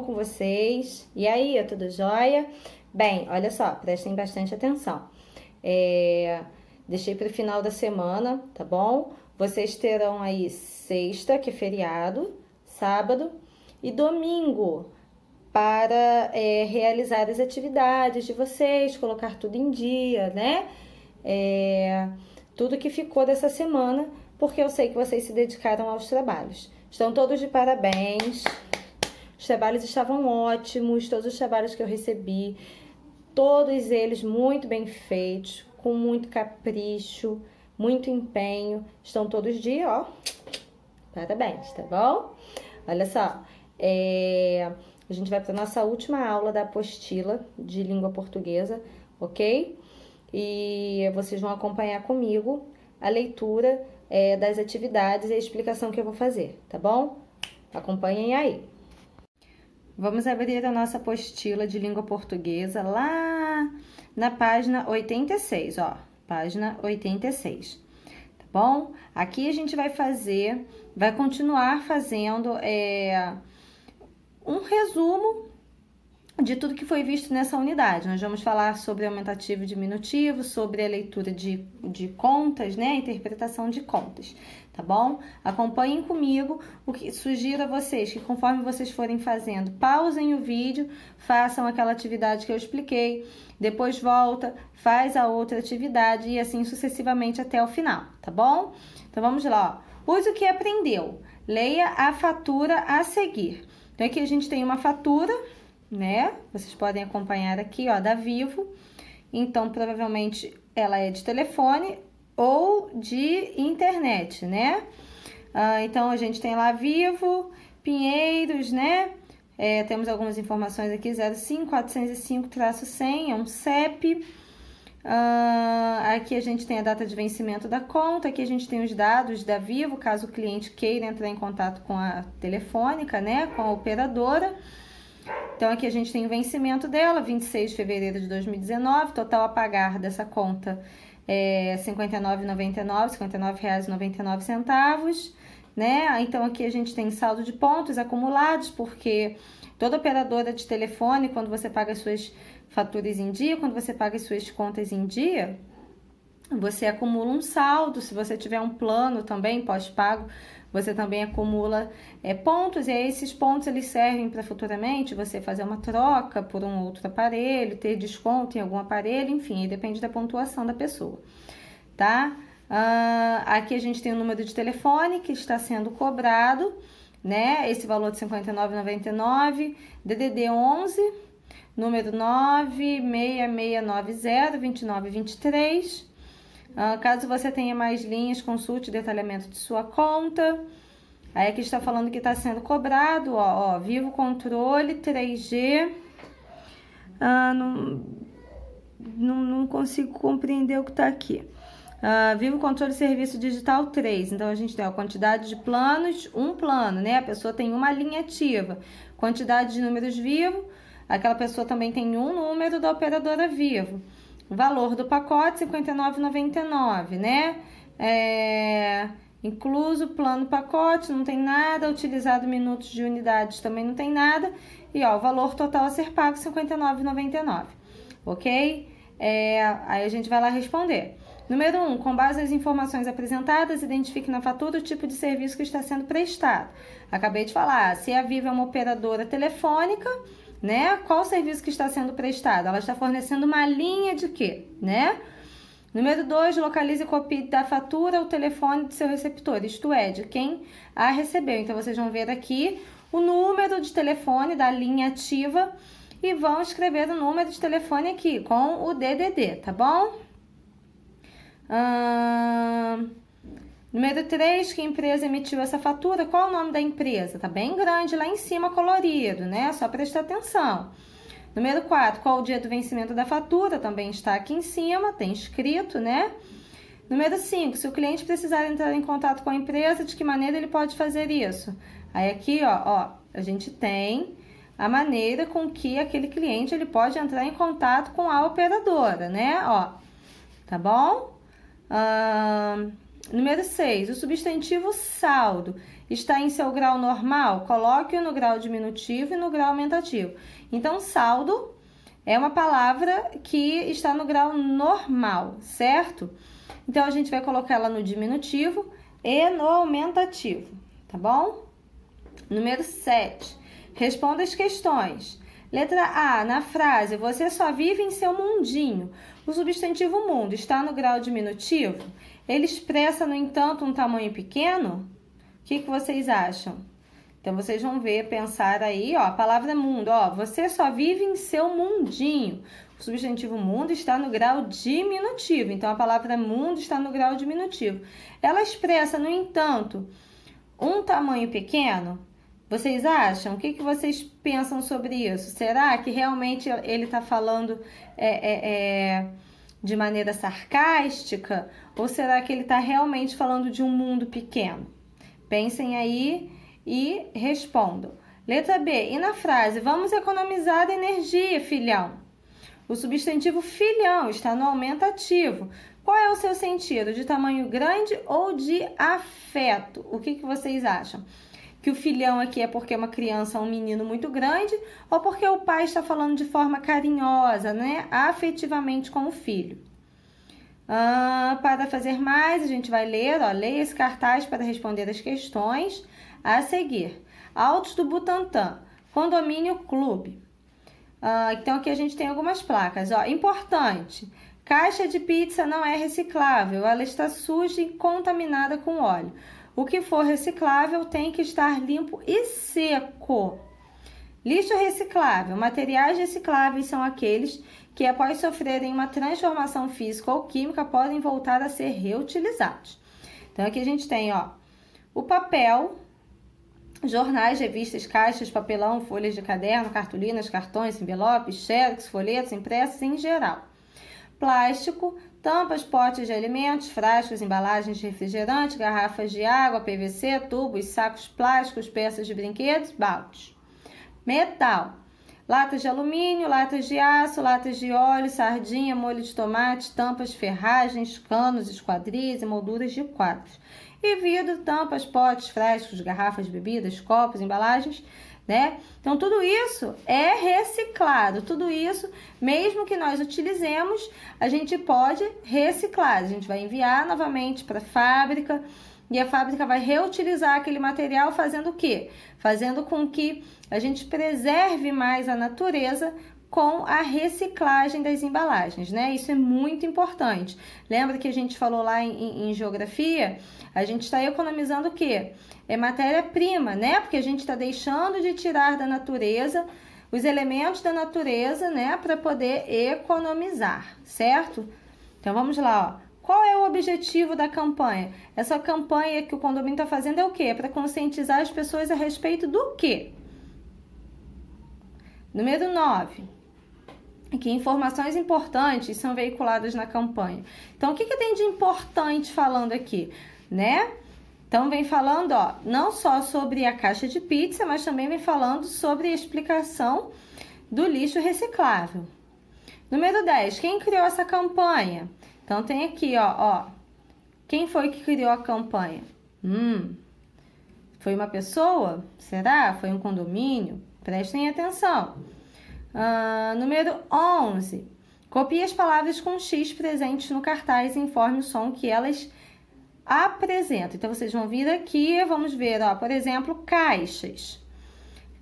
bom com vocês? E aí, tudo jóia? Bem, olha só, prestem bastante atenção. Deixei para o final da semana, tá bom? Vocês terão aí sexta, que é feriado, sábado e domingo para realizar as atividades de vocês, colocar tudo em dia, né? Tudo que ficou dessa semana, porque eu sei que vocês se dedicaram aos trabalhos. Estão todos de parabéns. Os trabalhos estavam ótimos, todos os trabalhos que eu recebi, todos eles muito bem feitos, com muito capricho, muito empenho. Estão todos de, ó, parabéns, tá bom? Olha só, a gente vai para nossa última aula da apostila de língua portuguesa, ok? E vocês vão acompanhar comigo a leitura das atividades e a explicação que eu vou fazer, tá bom? Acompanhem aí. Vamos abrir a nossa apostila de língua portuguesa lá na página 86, ó, página 86, tá bom? Aqui a gente vai continuar fazendo um resumo de tudo que foi visto nessa unidade. Nós vamos falar sobre aumentativo e diminutivo, sobre a leitura de contas, né? A interpretação de contas, tá bom? Acompanhem comigo. O que sugiro a vocês que conforme vocês forem fazendo, pausem o vídeo, façam aquela atividade que eu expliquei, depois volta, faz a outra atividade e assim sucessivamente até o final, tá bom? Então vamos lá, ó. Use o que aprendeu. Leia a fatura a seguir. Então aqui a gente tem uma fatura, né? Vocês podem acompanhar aqui, ó, da Vivo. Então, provavelmente ela é de telefone ou de internet, né? Então, a gente tem lá Vivo, Pinheiros, né? Temos algumas informações aqui, 05-405-100, é um CEP. Aqui a gente tem a data de vencimento da conta, aqui a gente tem os dados da Vivo, caso o cliente queira entrar em contato com a telefônica, né? Com a operadora. Então, aqui a gente tem o vencimento dela, 26 de fevereiro de 2019, total a pagar dessa conta é R$ 59,99, R$ 59,99, né? Então, aqui a gente tem saldo de pontos acumulados, porque toda operadora de telefone, quando você paga as suas faturas em dia, quando você paga as suas contas em dia, você acumula um saldo. Se você tiver um plano também pós-pago, você também acumula pontos, e aí esses pontos eles servem para futuramente você fazer uma troca por um outro aparelho, ter desconto em algum aparelho, enfim, depende da pontuação da pessoa, tá? Aqui a gente tem o número de telefone que está sendo cobrado, né? Esse valor de R$ 59,99, DDD 11, número 966902923. Caso você tenha mais linhas, consulte o detalhamento de sua conta. Aí aqui está falando que está sendo cobrado, ó, Vivo Controle 3G. Não consigo compreender o que está aqui. Vivo Controle Serviço Digital 3. Então, a gente tem a quantidade de planos, um plano, né? A pessoa tem uma linha ativa. Quantidade de números Vivo, aquela pessoa também tem um número da operadora Vivo. O valor do pacote, R$ 59,99, né? Incluso plano pacote, não tem nada. Utilizado minutos de unidades, também não tem nada. E, ó, o valor total a ser pago, R$ 59,99, ok? Aí a gente vai lá responder. Número 1, com base nas informações apresentadas, identifique na fatura o tipo de serviço que está sendo prestado. Acabei de falar, se a Vivo é uma operadora telefônica, né? Qual o serviço que está sendo prestado? Ela está fornecendo uma linha de quê, né? Número 2, localize e copie da fatura o telefone do seu receptor, isto é, de quem a recebeu. Então, vocês vão ver aqui o número de telefone da linha ativa e vão escrever o número de telefone aqui com o DDD, tá bom? Número 3, que empresa emitiu essa fatura? Qual o nome da empresa? Tá bem grande lá em cima, colorido, né? Só prestar atenção. Número 4, qual o dia do vencimento da fatura? Também está aqui em cima, tem escrito, né? Número 5, se o cliente precisar entrar em contato com a empresa, de que maneira ele pode fazer isso? Aí aqui, ó, a gente tem a maneira com que aquele cliente ele pode entrar em contato com a operadora, né? Ó, tá bom? Número 6, o substantivo saldo está em seu grau normal? Coloque-o no grau diminutivo e no grau aumentativo. Então, saldo é uma palavra que está no grau normal, certo? Então, a gente vai colocar ela no diminutivo e no aumentativo, tá bom? Número 7. Responda as questões. Letra A, na frase, você só vive em seu mundinho. O substantivo mundo está no grau diminutivo? Ele expressa, no entanto, um tamanho pequeno? O que vocês acham? Então, vocês vão ver, pensar aí, ó, a palavra mundo, ó, você só vive em seu mundinho. O substantivo mundo está no grau diminutivo, então a palavra mundo está no grau diminutivo. Ela expressa, no entanto, um tamanho pequeno? Vocês acham? O que vocês pensam sobre isso? Será que realmente ele está falando de maneira sarcástica? Ou será que ele está realmente falando de um mundo pequeno? Pensem aí e respondam. Letra B. E na frase, vamos economizar energia, filhão? O substantivo filhão está no aumentativo. Qual é o seu sentido? De tamanho grande ou de afeto? O que vocês acham? Que o filhão aqui é porque é uma criança, um menino muito grande, ou porque o pai está falando de forma carinhosa, né? Afetivamente com o filho. Para fazer mais, a gente vai ler, ó, leia esse cartaz para responder as questões a seguir. Altos do Butantã, condomínio clube. Então aqui a gente tem algumas placas, ó. Importante, caixa de pizza não é reciclável, ela está suja e contaminada com óleo. O que for reciclável tem que estar limpo e seco. Lixo reciclável. Materiais recicláveis são aqueles que, após sofrerem uma transformação física ou química, podem voltar a ser reutilizados. Então, aqui a gente tem, ó, o papel, jornais, revistas, caixas, papelão, folhas de caderno, cartolinas, cartões, envelopes, xerox, folhetos, impressos em geral. Plástico, tampas, potes de alimentos, frascos, embalagens de refrigerante, garrafas de água, PVC, tubos, sacos plásticos, peças de brinquedos, baldes. Metal, latas de alumínio, latas de aço, latas de óleo, sardinha, molho de tomate, tampas, ferragens, canos, esquadrias e molduras de quadros. E vidro, tampas, potes, frascos, garrafas de bebidas, copos, embalagens, né? Então, tudo isso é reciclado. Tudo isso, mesmo que nós utilizemos, a gente pode reciclar. A gente vai enviar novamente para a fábrica e a fábrica vai reutilizar aquele material fazendo o quê? Fazendo com que a gente preserve mais a natureza com a reciclagem das embalagens, né? Isso é muito importante. Lembra que a gente falou lá em geografia? A gente está economizando o quê? É matéria-prima, né? Porque a gente está deixando de tirar da natureza os elementos da natureza, né? Para poder economizar, certo? Então, vamos lá, ó. Qual é o objetivo da campanha? Essa campanha que o condomínio está fazendo é o quê? É para conscientizar as pessoas a respeito do quê? Número 9. Que informações importantes são veiculadas na campanha. Então, o que tem de importante falando aqui, né? Então, vem falando, ó, não só sobre a caixa de pizza, mas também vem falando sobre a explicação do lixo reciclável. Número 10, quem criou essa campanha? Então, tem aqui, ó, quem foi que criou a campanha? Foi uma pessoa? Será? Foi um condomínio? Prestem atenção. Número 11. Copie as palavras com X presentes no cartaz e informe o som que elas apresentam. Então, vocês vão vir aqui, vamos ver, ó, por exemplo, caixas.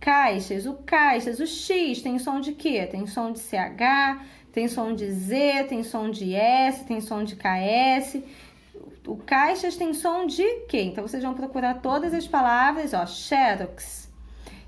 Caixas, o X tem som de quê? Tem som de CH, tem som de Z, tem som de S, tem som de KS. O caixas tem som de quê? Então, vocês vão procurar todas as palavras, ó, xerox.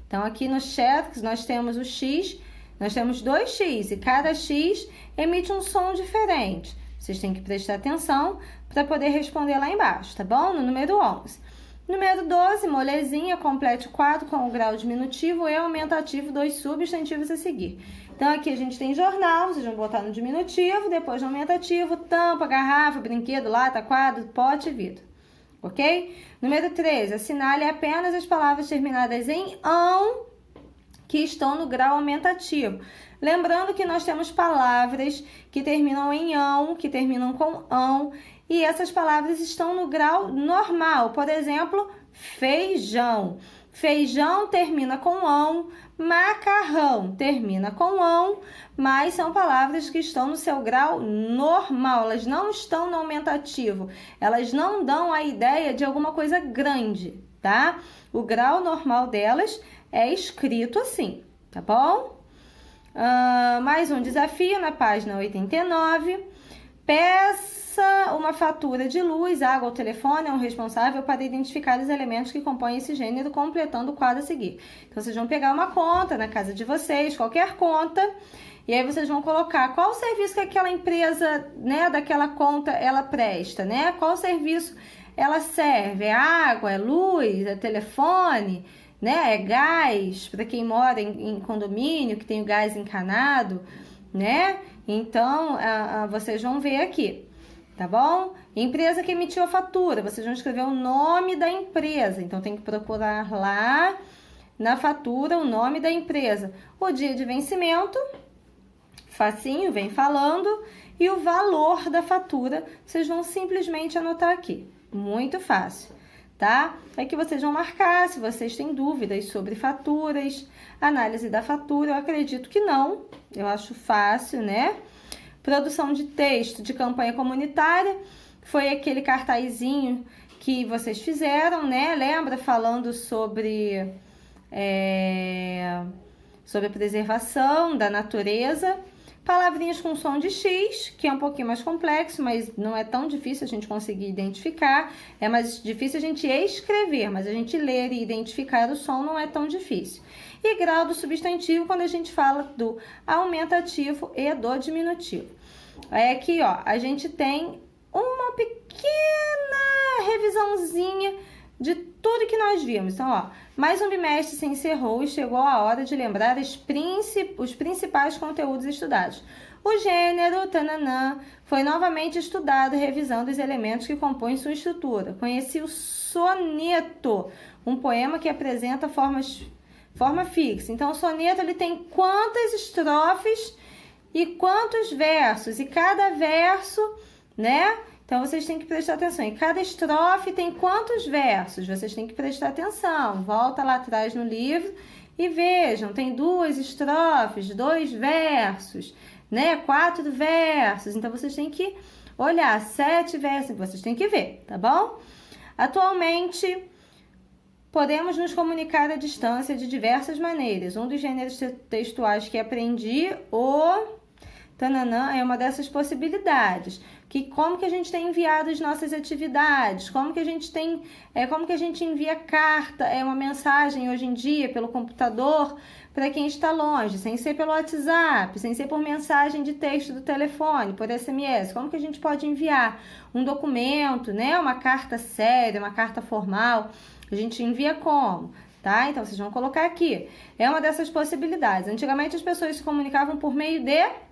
Então, aqui no xerox, nós temos o X, nós temos 2 X e cada X emite um som diferente. Vocês têm que prestar atenção para poder responder lá embaixo, tá bom? No número 11. Número 12, molezinha, complete o quadro com o grau diminutivo e aumentativo, 2 substantivos a seguir. Então, aqui a gente tem jornal, vocês vão botar no diminutivo, depois no aumentativo, tampa, garrafa, brinquedo, lata, quadro, pote e vidro. Ok? Número 13, assinale apenas as palavras terminadas em ão que estão no grau aumentativo. Lembrando que nós temos palavras que terminam em ão, que terminam com ão, e essas palavras estão no grau normal. Por exemplo, feijão. Feijão termina com ão, macarrão termina com ão, mas são palavras que estão no seu grau normal, elas não estão no aumentativo, elas não dão a ideia de alguma coisa grande, tá? O grau normal delas é escrito assim, tá bom? Mais um desafio na página 89. Peça uma fatura de luz, água ou telefone é um responsável para identificar os elementos que compõem esse gênero, completando o quadro a seguir. Então, vocês vão pegar uma conta na casa de vocês, qualquer conta, e aí vocês vão colocar qual o serviço que aquela empresa, né, daquela conta, ela presta, né? Qual serviço ela serve? É água, é luz, é telefone, né? É gás, para quem mora em condomínio, que tem o gás encanado, né? Então, vocês vão ver aqui, tá bom? Empresa que emitiu a fatura, vocês vão escrever o nome da empresa. Então, tem que procurar lá na fatura o nome da empresa. O dia de vencimento, facinho, vem falando. E o valor da fatura, vocês vão simplesmente anotar aqui. Muito fácil, tá? É que vocês vão marcar se vocês têm dúvidas sobre faturas, análise da fatura. Eu acredito que não, eu acho fácil, né? Produção de texto de campanha comunitária, foi aquele cartazinho que vocês fizeram, né? Lembra? Falando sobre a preservação da natureza. Palavrinhas com som de X, que é um pouquinho mais complexo, mas não é tão difícil a gente conseguir identificar. É mais difícil a gente escrever, mas a gente ler e identificar o som não é tão difícil. E grau do substantivo, quando a gente fala do aumentativo e do diminutivo. Aqui, ó, a gente tem uma pequena revisãozinha de tudo que nós vimos. Então, ó, mais um bimestre se encerrou e chegou a hora de lembrar os principais conteúdos estudados. O gênero, tananã, foi novamente estudado, revisando os elementos que compõem sua estrutura. Conheci o soneto, um poema que apresenta forma fixa. Então, o soneto ele tem quantas estrofes e quantos versos? E cada verso, né? Então, vocês têm que prestar atenção. E cada estrofe tem quantos versos? Vocês têm que prestar atenção. Volta lá atrás no livro e vejam. Tem 2 estrofes, 2 versos, né? 4 versos. Então, vocês têm que olhar. 7 versos. Vocês têm que ver, tá bom? Atualmente, podemos nos comunicar à distância de diversas maneiras. Um dos gêneros textuais que aprendi, o tananã, é uma dessas possibilidades. Como que a gente tem enviado as nossas atividades, como que a gente envia carta, uma mensagem hoje em dia pelo computador para quem está longe, sem ser pelo WhatsApp, sem ser por mensagem de texto do telefone, por SMS, como que a gente pode enviar um documento, né, uma carta séria, uma carta formal, a gente envia como? Tá? Então, vocês vão colocar aqui, é uma dessas possibilidades. Antigamente as pessoas se comunicavam por meio de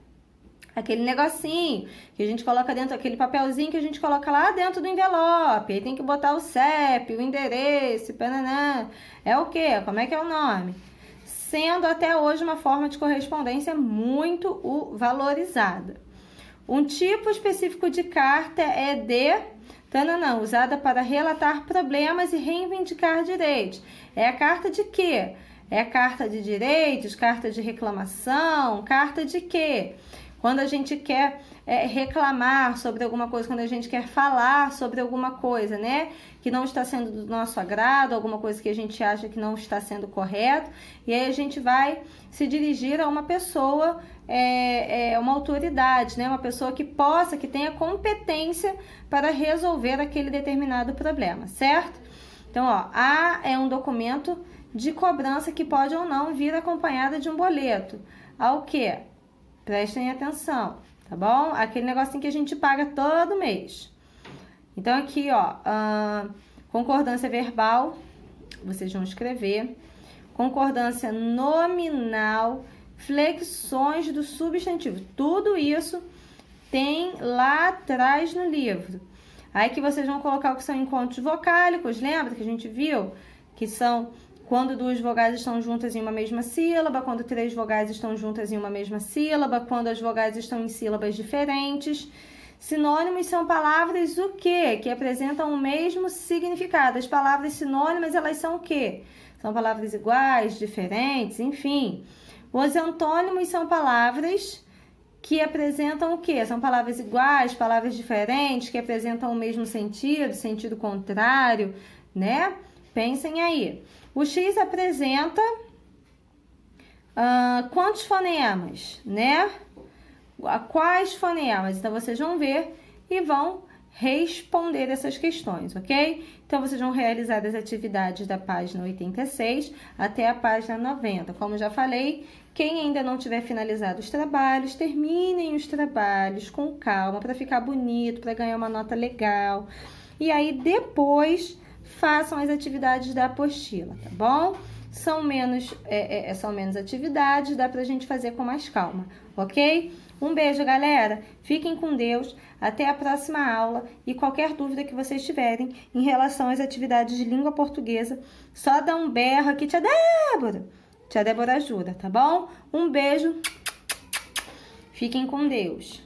aquele negocinho que a gente coloca dentro, aquele papelzinho que a gente coloca lá dentro do envelope. Aí tem que botar o CEP, o endereço, pananã. É o quê? Como é que é o nome? Sendo até hoje uma forma de correspondência muito valorizada. Um tipo específico de carta é de tananã, usada para relatar problemas e reivindicar direitos. É a carta de quê? É a carta de direitos, carta de reclamação, carta de quê? Quando a gente quer reclamar sobre alguma coisa, quando a gente quer falar sobre alguma coisa, né, que não está sendo do nosso agrado, alguma coisa que a gente acha que não está sendo correto, e aí a gente vai se dirigir a uma pessoa, uma autoridade, né, uma pessoa que tenha competência para resolver aquele determinado problema, certo? Então, ó, A é um documento de cobrança que pode ou não vir acompanhada de um boleto. Ao quê? Prestem atenção, tá bom? Aquele negocinho que a gente paga todo mês. Então, aqui, ó, concordância verbal, vocês vão escrever. Concordância nominal, flexões do substantivo. Tudo isso tem lá atrás no livro. Aí que vocês vão colocar o que são encontros vocálicos, lembra que a gente viu? Que são quando 2 vogais estão juntas em uma mesma sílaba, quando 3 vogais estão juntas em uma mesma sílaba, quando as vogais estão em sílabas diferentes. Sinônimos são palavras o quê? Que apresentam o mesmo significado. As palavras sinônimas, elas são o quê? São palavras iguais, diferentes, enfim. Os antônimos são palavras que apresentam o quê? São palavras iguais, palavras diferentes, que apresentam o mesmo sentido, sentido contrário, né? Pensem aí. O X apresenta quantos fonemas, né? Quais fonemas? Então, vocês vão ver e vão responder essas questões, ok? Então, vocês vão realizar as atividades da página 86 até a página 90. Como já falei, quem ainda não tiver finalizado os trabalhos, terminem os trabalhos com calma, para ficar bonito, para ganhar uma nota legal. E aí, depois, façam as atividades da apostila, tá bom? São menos atividades, dá pra gente fazer com mais calma, ok? Um beijo, galera. Fiquem com Deus. Até a próxima aula. E qualquer dúvida que vocês tiverem em relação às atividades de língua portuguesa, só dá um berro aqui, tia Débora. Tia Débora ajuda, tá bom? Um beijo. Fiquem com Deus.